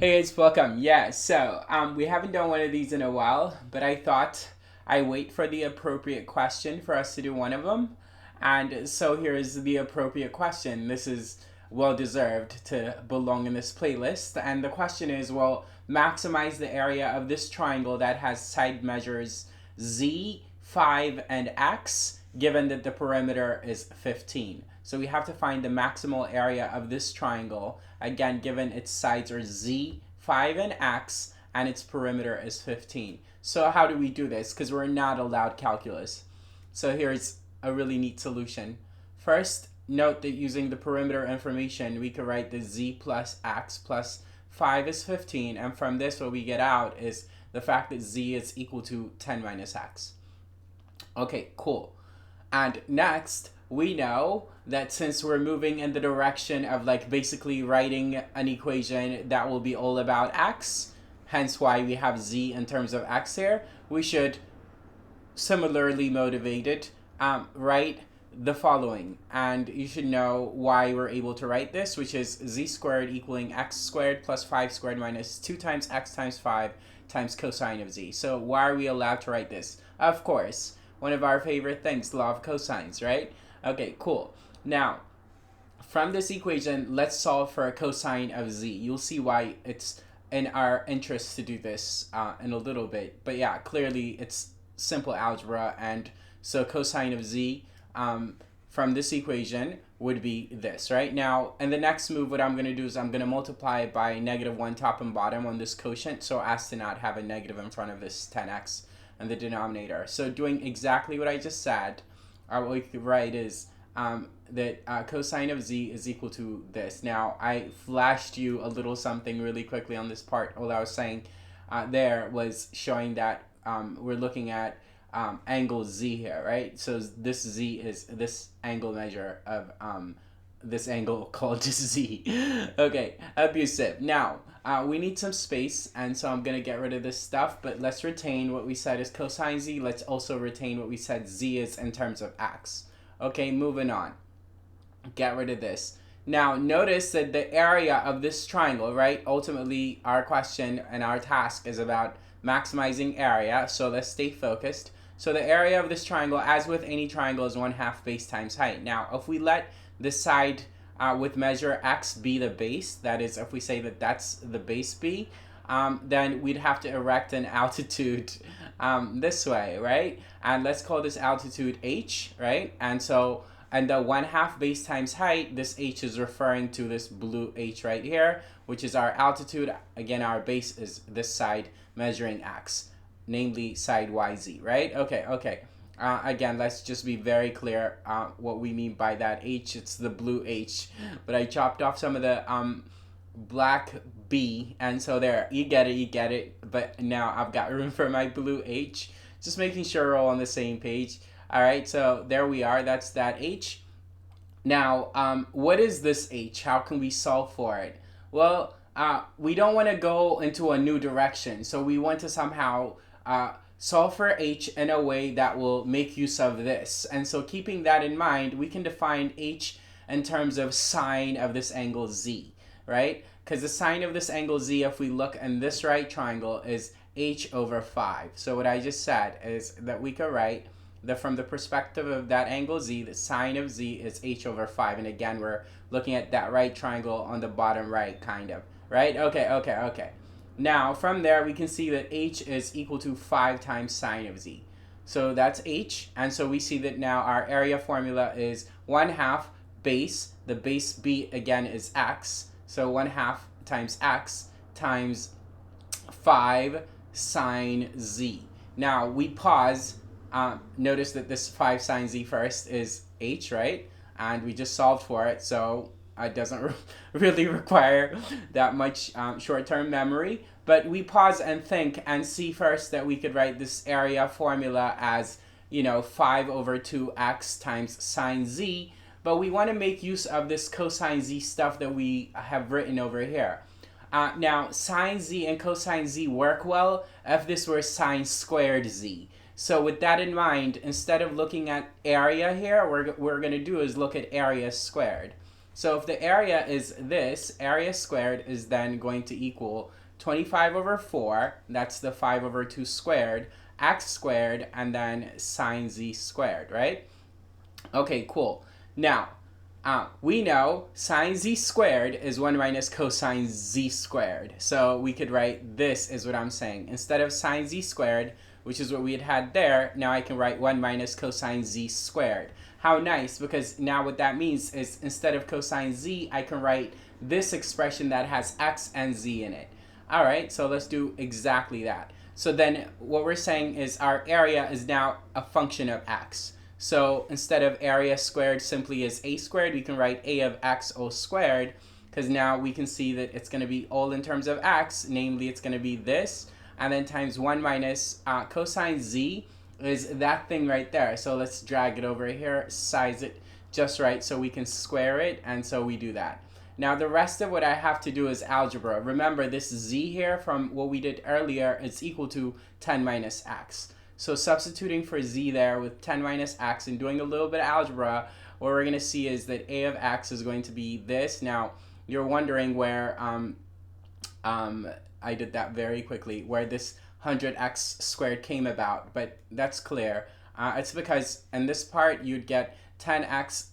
Hey guys, welcome. Yeah, so we haven't done one of these in a while, but I thought I wait for the appropriate question for us to do one of them. And so here's the appropriate question. This is well deserved to belong in this playlist. And the question is, well, maximize the area of this triangle that has side measures z, 5, and x, given that the perimeter is 15. So we have to find the maximal area of this triangle, again, given its sides are z, 5, and x, and its perimeter is 15. So how do we do this? Because we're not allowed calculus. So here's a really neat solution. First, note that using the perimeter information, we could write the z plus x plus 5 is 15, and from this what we get out is the fact that z is equal to 10 minus x. Okay, cool. And next, we know that since we're moving in the direction of like basically writing an equation that will be all about x, hence why we have z in terms of x here, we should similarly motivated write the following. And you should know why we're able to write this, which is z squared equaling x squared plus 5 squared minus 2 times x times 5 times cosine of z. So why are we allowed to write this? Of course, one of our favorite things, law of cosines, right? Okay, cool. Now, from this equation, let's solve for a cosine of z. You'll see why it's in our interest to do this in a little bit. But yeah, clearly it's simple algebra, and so cosine of z from this equation would be this, right? Now, in the next move, what I'm going to do is I'm going to multiply it by -1 top and bottom on this quotient so as to not have a negative in front of this 10x in the denominator. So doing exactly what I just said, what we could write is that cosine of z is equal to this. Now, I flashed you a little something really quickly on this part. All I was saying there was showing that we're looking at angle z here, right? So this z is this angle measure of this angle called just z. Okay, abusive. Now, we need some space, and so I'm going to get rid of this stuff, but let's retain what we said is cosine z. Let's also retain what we said z is in terms of x. Okay, moving on. Get rid of this. Now, notice that the area of this triangle, right? Ultimately, our question and our task is about maximizing area, so let's stay focused. So the area of this triangle, as with any triangle, is 1/2 base times height. Now, if we let this side with measure x be the base, that is, if we say that that's the base b, then we'd have to erect an altitude this way, right? And let's call this altitude h, right? And so, and the 1/2 base times height, this h is referring to this blue h right here, which is our altitude. Again, our base is this side measuring x, namely side yz, right? Okay. Again, let's just be very clear what we mean by that h. It's the blue h, but I chopped off some of the black b, and so there, you get it. But now I've got room for my blue h. Just making sure we're all on the same page. All right, so there we are. That's that h. Now, what is this h? How can we solve for it? Well, we don't want to go into a new direction, so we want to somehow solve for h in a way that will make use of this. And so keeping that in mind, we can define h in terms of sine of this angle z, right? Because the sine of this angle z, if we look in this right triangle, is h over 5. So what I just said is that we could write that from the perspective of that angle z, the sine of z is h over 5. And again, we're looking at that right triangle on the bottom right, kind of, right? Okay. Now, from there, we can see that h is equal to 5 times sine of z. So that's h, and so we see that now our area formula is 1/2 base. The base b, again, is x. So 1/2 times x times 5 sine z. Now, we pause. Notice that this 5 sine z first is h, right? And we just solved for it, so it doesn't really require that much short-term memory. But we pause and think and see first that we could write this area formula as, 5 over 2x times sine z. But we want to make use of this cosine z stuff that we have written over here. Now, sine z and cosine z work well if this were sine squared z. So with that in mind, instead of looking at area here, we're going to do is look at area squared. So if the area is this, area squared is then going to equal 25 over 4, that's the 5 over 2 squared, x squared, and then sine z squared, right? Okay, cool. Now, we know sine z squared is 1 minus cosine z squared. So we could write this is what I'm saying. Instead of sine z squared, which is what we had there, now I can write 1 minus cosine z squared. How nice, because now what that means is instead of cosine z, I can write this expression that has x and z in it. All right, so let's do exactly that. So then what we're saying is our area is now a function of x. So instead of area squared simply as a squared, we can write a of x all squared, because now we can see that it's going to be all in terms of x, namely it's going to be this, and then times 1 minus cosine z is that thing right there. So let's drag it over here, size it just right so we can square it, and so we do that. Now the rest of what I have to do is algebra. Remember, this z here from what we did earlier is equal to 10 minus x. So substituting for z there with 10 minus x and doing a little bit of algebra, what we're going to see is that a of x is going to be this. Now, you're wondering where, I did that very quickly, where this 100x squared came about, but that's clear. It's because in this part, you'd get 10x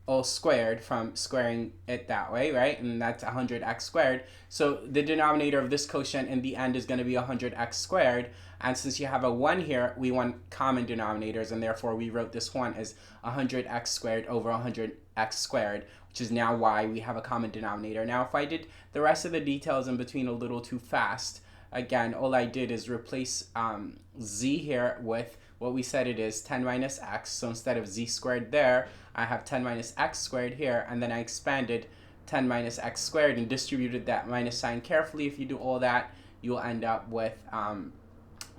all squared from squaring it that way, right? And that's 100x squared. So the denominator of this quotient in the end is going to be 100x squared. And since you have a 1 here, we want common denominators, and therefore we wrote this one as 100x squared over 100x squared, which is now why we have a common denominator. Now, if I did the rest of the details in between a little too fast, again, all I did is replace z here with what we said it is, 10 minus x. So instead of z squared there, I have 10 minus x squared here, and then I expanded 10 minus x squared and distributed that minus sign carefully. If you do all that, you'll end up with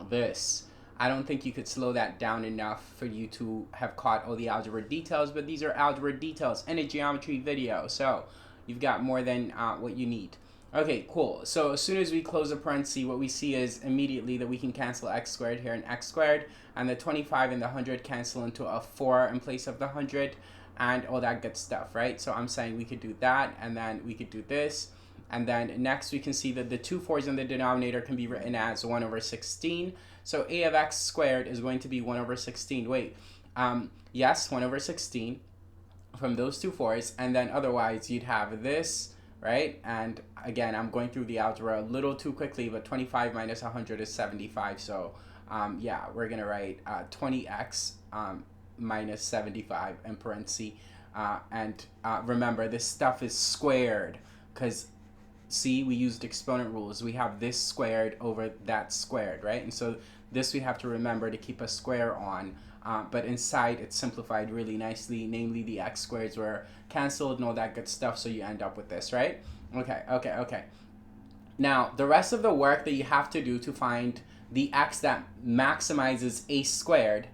this. I don't think you could slow that down enough for you to have caught all the algebra details, but these are algebra details in a geometry video, so you've got more than what you need. Okay, cool. So as soon as we close a parenthesis, what we see is immediately that we can cancel x squared here and x squared, and the 25 and the 100 cancel into a 4 in place of the 100, and all that good stuff, right? So I'm saying we could do that, and then we could do this, and then next we can see that the 2 4's in the denominator can be written as 1 over 16. So a of x squared is going to be 1 over 16. Wait, yes, 1 over 16 from those 2 4's, and then otherwise you'd have this, right? And again, I'm going through the algebra a little too quickly, but 25 minus 100 is 75. So yeah, we're going to write 20x minus 75 in parentheses. And remember, this stuff is squared because, see, we used exponent rules. We have this squared over that squared, right? And so this we have to remember to keep a square on. But inside it's simplified really nicely, namely the x squareds were canceled and all that good stuff, so you end up with this, right? Okay. Now, the rest of the work that you have to do to find the x that maximizes a squared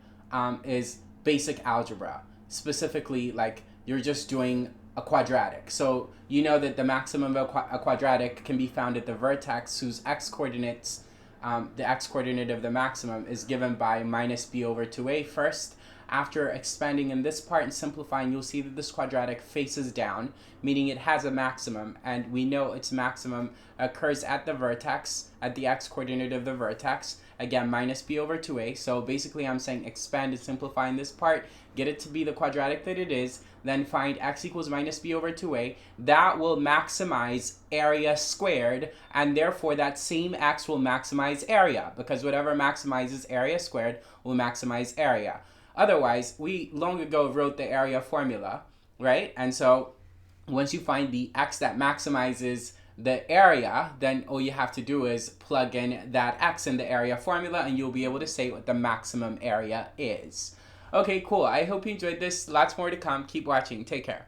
is basic algebra. Specifically, like, you're just doing a quadratic. So you know that the maximum of a quadratic can be found at the vertex whose x-coordinates, the x-coordinate of the maximum is given by minus b over 2a first. After expanding in this part and simplifying, you'll see that this quadratic faces down, meaning it has a maximum, and we know its maximum occurs at the vertex, at the x-coordinate of the vertex, again, minus b over 2a. So basically I'm saying expand and simplify in this part, get it to be the quadratic that it is, then find x equals minus b over 2a. That will maximize area squared, and therefore that same x will maximize area, because whatever maximizes area squared will maximize area. Otherwise, we long ago wrote the area formula, right? And so once you find the x that maximizes the area, then all you have to do is plug in that x in the area formula, and you'll be able to say what the maximum area is. Okay, cool. I hope you enjoyed this. Lots more to come. Keep watching. Take care.